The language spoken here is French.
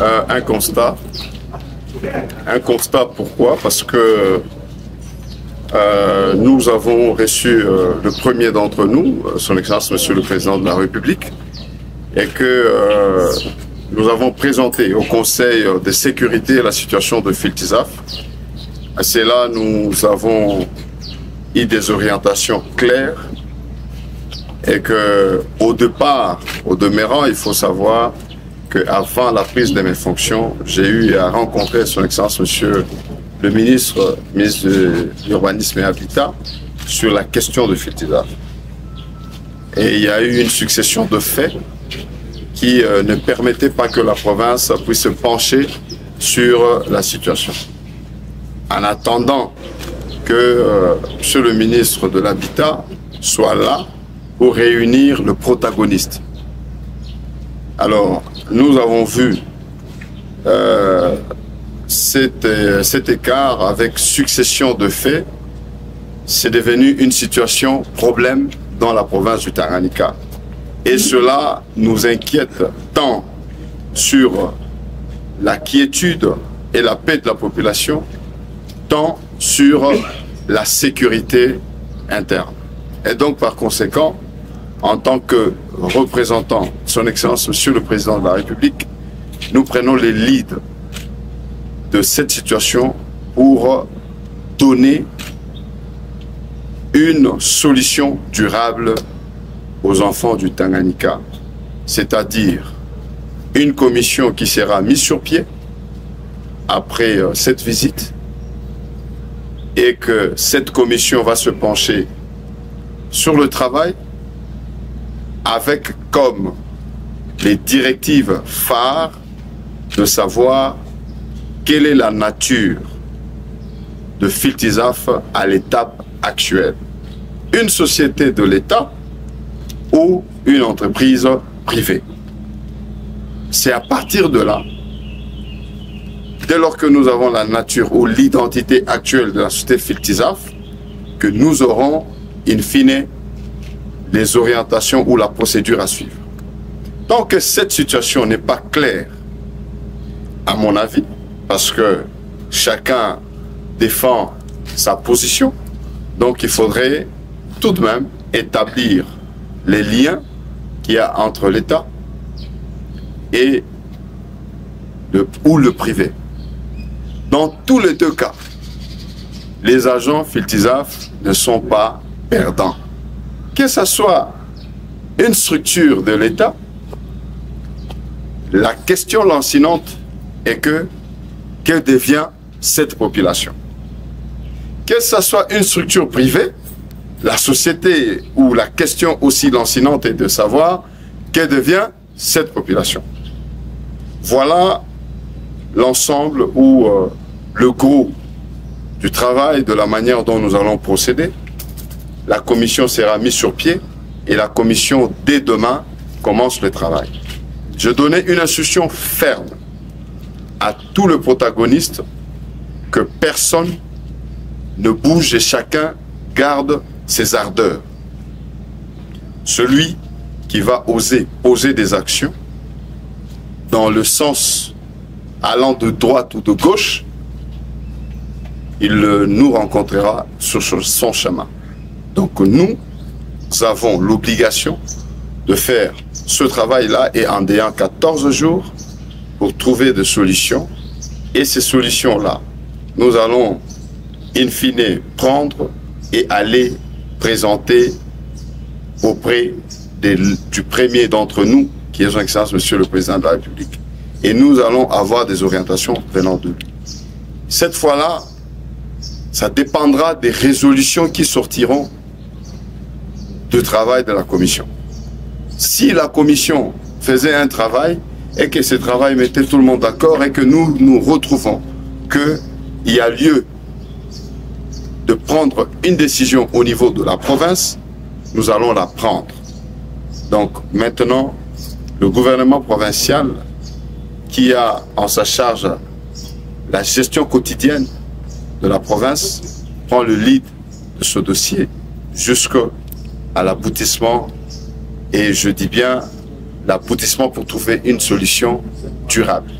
un constat. Un constat pourquoi? Parce que nous avons reçu le premier d'entre nous, son Excellence Monsieur le Président de la République, et que nous avons présenté au Conseil de sécurité la situation de Filtizaf. C'est là nous avons eu des orientations claires et que au départ, au demeurant, il faut savoir qu'avant la prise de mes fonctions, j'ai eu à rencontrer son Excellence Monsieur le ministre de l'Urbanisme et Habitat sur la question de Filtizaf. Et il y a eu une succession de faits qui ne permettaient pas que la province puisse se pencher sur la situation. En attendant que Monsieur le ministre de l'Habitat soit là pour réunir le protagoniste. Alors, nous avons vu cet écart avec succession de faits. C'est devenu une situation problème dans la province du Tanganyika. Et cela nous inquiète tant sur la quiétude et la paix de la population, tant sur la sécurité interne. Et donc, par conséquent, en tant que représentant de son Excellence Monsieur le Président de la République, nous prenons les leads de cette situation pour donner une solution durable aux enfants du Tanganyika, c'est-à-dire une commission qui sera mise sur pied après cette visite et que cette commission va se pencher sur le travail avec comme les directives phares de savoir quelle est la nature de Filtizaf à l'étape actuelle. Une société de l'État ou une entreprise privée. C'est à partir de là, dès lors que nous avons la nature ou l'identité actuelle de la société Filtizaf, que nous aurons, in fine, les orientations ou la procédure à suivre. Tant que cette situation n'est pas claire, à mon avis, parce que chacun défend sa position, donc il faudrait tout de même établir les liens qu'il y a entre l'État et le privé. Dans tous les deux cas, les agents Filtizaf ne sont pas perdants. Que ce soit une structure de l'État, la question lancinante est que devient cette population? Que ce soit une structure privée, la société ou la question aussi lancinante est de savoir que devient cette population. Voilà l'ensemble ou le gros du travail, de la manière dont nous allons procéder. La commission sera mise sur pied et la commission, dès demain, commence le travail. Je donnais une instruction ferme à tous les protagonistes que personne ne bouge et chacun garde ses ardeurs. Celui qui va oser poser des actions dans le sens allant de droite ou de gauche, il nous rencontrera sur son chemin. Donc nous avons l'obligation de faire ce travail-là et en ayant 14 jours pour trouver des solutions. Et ces solutions-là, nous allons in fine prendre et aller présenter auprès du premier d'entre nous, qui est son Excellence Monsieur le Président de la République. Et nous allons avoir des orientations venant de lui. Cette fois-là, ça dépendra des résolutions qui sortiront du travail de la commission. Si la commission faisait un travail et que ce travail mettait tout le monde d'accord et que nous nous retrouvons qu'il y a lieu de prendre une décision au niveau de la province, nous allons la prendre. Donc maintenant, le gouvernement provincial qui a en sa charge la gestion quotidienne de la province prend le lead de ce dossier jusqu'à l'aboutissement, et je dis bien l'aboutissement pour trouver une solution durable.